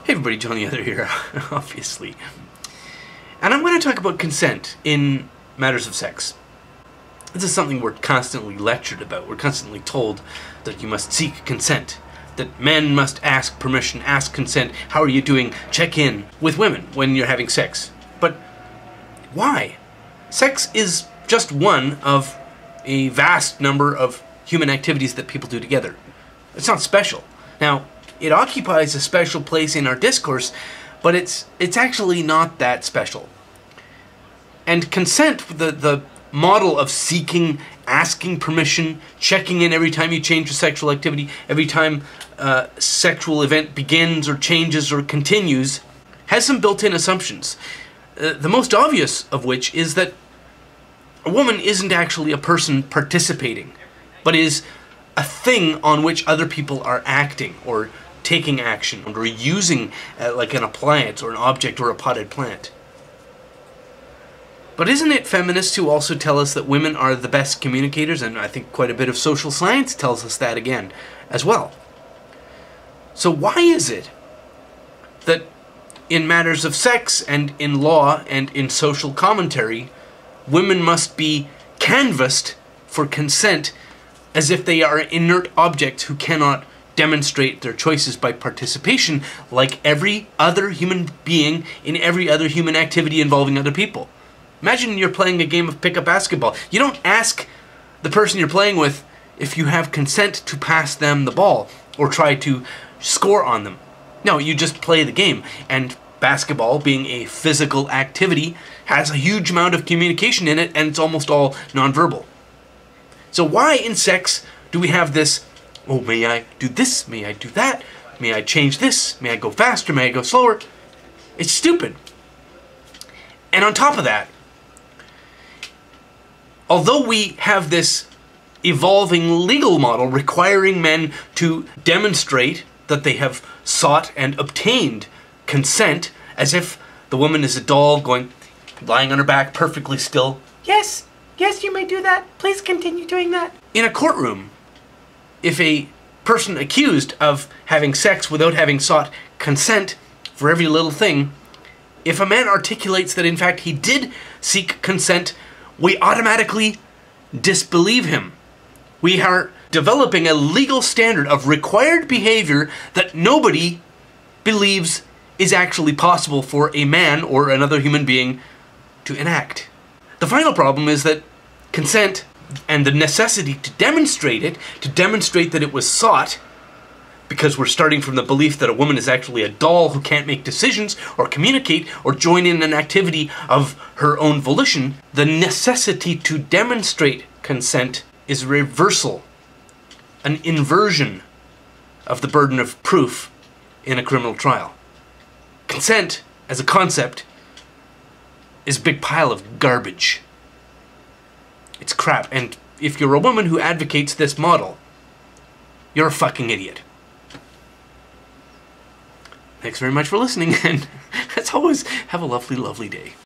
Hey everybody, John the Other here, obviously. And I'm going to talk about consent in matters of sex. This is something we're constantly lectured about. We're constantly told that you must seek consent, that men must ask permission, ask consent. How are you doing? Check in with women when you're having sex. But why? Sex is just one of a vast number of human activities that people do together. It's not special. Now, it occupies a special place in our discourse, but it's actually not that special. And consent, the model of seeking, asking permission, checking in every time you change your sexual activity, every time a sexual event begins or changes or continues, has some built-in assumptions. The most obvious of which is that a woman isn't actually a person participating, but is a thing on which other people are acting or taking action or using like an appliance or an object or a potted plant. But isn't it feminists who also tell us that women are the best communicators? And I think quite a bit of social science tells us that again as well. So why is it that in matters of sex and in law and in social commentary, women must be canvassed for consent as if they are inert objects who cannot demonstrate their choices by participation like every other human being in every other human activity involving other people? Imagine you're playing a game of pickup basketball. You don't ask the person you're playing with if you have consent to pass them the ball or try to score on them. No, you just play the game. And basketball, being a physical activity, has a huge amount of communication in it, and it's almost all nonverbal. So why in sex do we have this, oh, may I do this, may I do that, may I change this, may I go faster, may I go slower? It's stupid. And on top of that, although we have this evolving legal model requiring men to demonstrate that they have sought and obtained consent, as if the woman is a doll lying on her back perfectly still. Yes, yes, you may do that. Please continue doing that. In a courtroom, if a person accused of having sex without having sought consent for every little thing, if a man articulates that in fact he did seek consent, we automatically disbelieve him. We are developing a legal standard of required behavior that nobody believes is actually possible for a man or another human being to enact. The final problem is that consent and the necessity to demonstrate it, to demonstrate that it was sought, because we're starting from the belief that a woman is actually a doll who can't make decisions or communicate or join in an activity of her own volition, the necessity to demonstrate consent is a reversal, an inversion of the burden of proof in a criminal trial. Consent, as a concept, is a big pile of garbage. It's crap, and if you're a woman who advocates this model, you're a fucking idiot. Thanks very much for listening, and as always, have a lovely, lovely day.